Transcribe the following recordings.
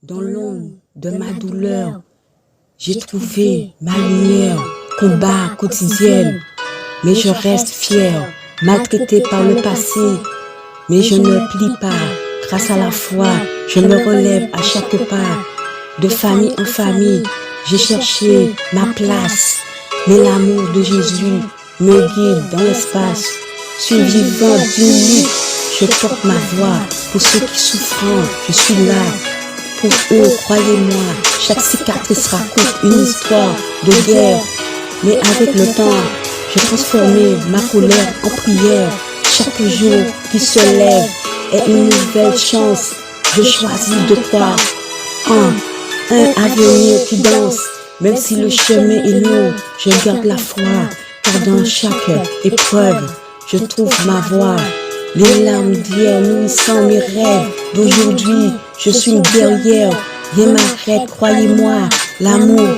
Dans l'ombre de ma douleur, j'ai trouvé ma lumière, combat quotidienne. Mais je reste fière, maltraitée par le passé. Mais je ne plie pas, grâce à la foi, je me relève à chaque pas. De famille en famille, j'ai cherché ma place. Mais l'amour de Jésus me guide dans l'espace. Suis vivant d'une lutte, je porte ma voix. Pour ceux qui souffrent, je suis là. Pour eux, croyez-moi, chaque cicatrice raconte une histoire de guerre. Mais avec le temps, j'ai transformé ma colère en prière. Chaque jour qui se lève est une nouvelle chance. Je choisis de croire en un avenir qui danse. Même si le chemin est long, je garde la foi. Car dans chaque épreuve, je trouve ma voie. Les larmes d'hier nourrissant mes rêves d'aujourd'hui. Je suis une guerrière, rien m'arrête, croyez-moi. L'amour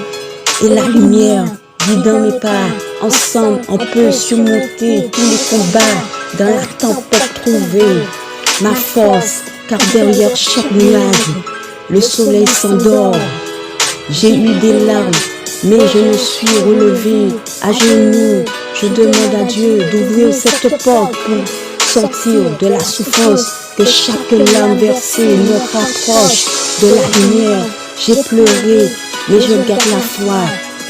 et la lumière guidant mes pas. Ensemble, on peut surmonter tous les combats. Dans la tempête, trouver ma force. Car derrière chaque nuage, le soleil s'endort. J'ai eu des larmes, mais je me suis relevée à genoux. Je demande à Dieu d'ouvrir cette porte pour sortir de la souffrance. Que chaque larme versée me rapproche de la lumière. J'ai pleuré, mais je garde la foi.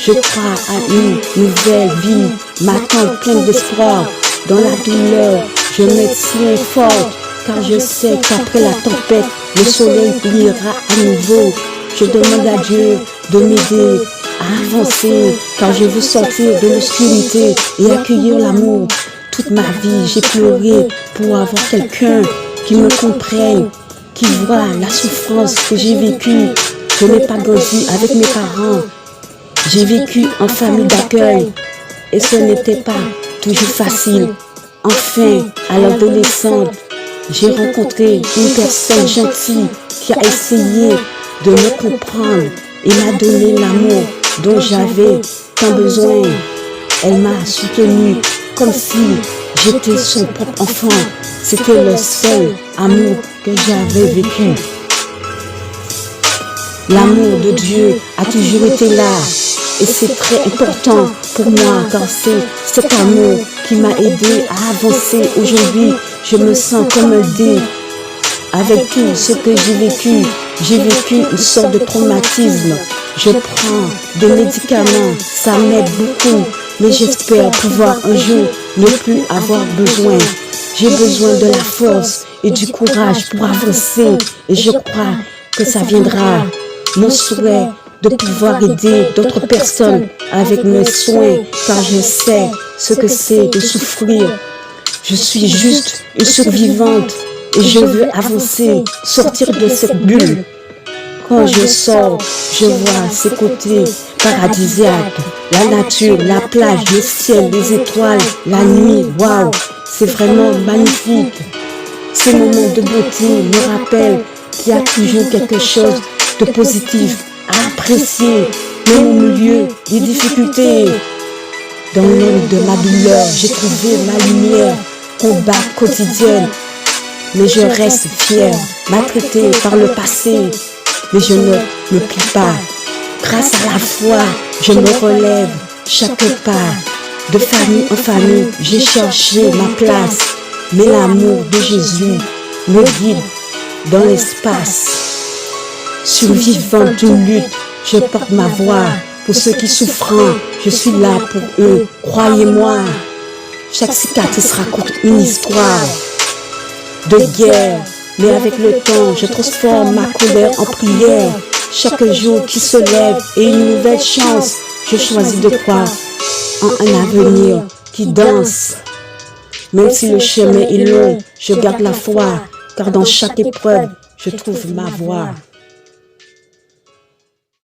Je crois à une nouvelle vie, m'attend pleine d'espoir. Dans la douleur, je me tiens forte, car je sais qu'après la tempête, le soleil brillera à nouveau. Je demande à Dieu de m'aider à avancer, car je veux sortir de l'obscurité et accueillir l'amour. Toute ma vie, j'ai pleuré pour avoir quelqu'un qui me comprenne, qui voit la souffrance que j'ai vécue. Je n'ai pas grandi avec mes parents. J'ai vécu en famille d'accueil et ce n'était pas toujours facile. Enfin, à l'adolescence, j'ai rencontré une personne gentille qui a essayé de me comprendre et m'a donné l'amour dont j'avais tant besoin. Elle m'a soutenue comme si j'étais son propre enfant. C'était le seul amour que j'avais vécu. L'amour de Dieu a toujours été là et c'est très important pour moi car c'est cet amour qui m'a aidé à avancer. Aujourd'hui, je me sens comme un dé. Avec tout ce que j'ai vécu une sorte de traumatisme. Je prends des médicaments, ça m'aide beaucoup, mais j'espère pouvoir un jour ne plus avoir besoin. J'ai besoin de la force et du courage pour avancer et je crois que ça viendra. Mon souhait de pouvoir aider d'autres personnes avec mes soins car je sais ce que c'est de souffrir. Je suis juste une survivante et je veux avancer, sortir de cette bulle. Quand je sors, je vois ces côtés paradisiaques, la nature, la plage, le ciel, les étoiles, la nuit, waouh, c'est vraiment magnifique. Ces moments de beauté me rappellent qu'il y a toujours quelque chose de positif à apprécier, même au milieu des difficultés. Dans l'ombre de ma douleur, j'ai trouvé ma lumière, combat quotidien. Mais je reste fière, maltraitée par le passé. Mais je ne me plie pas. Grâce à la foi, je me relève chaque pas. De famille en famille, j'ai cherché ma place. Mais l'amour de Jésus me guide dans l'espace. Survivant d'une lutte, je porte ma voix. Pour ceux qui souffrent, je suis là pour eux. Croyez-moi, chaque cicatrice raconte une histoire de guerre. Mais avec le temps, je transforme ma colère en prière. Chaque jour qui se lève est une nouvelle chance. Je choisis de croire en un avenir qui danse. Même si le chemin est long, je garde la foi. Car dans chaque épreuve, je trouve ma voie.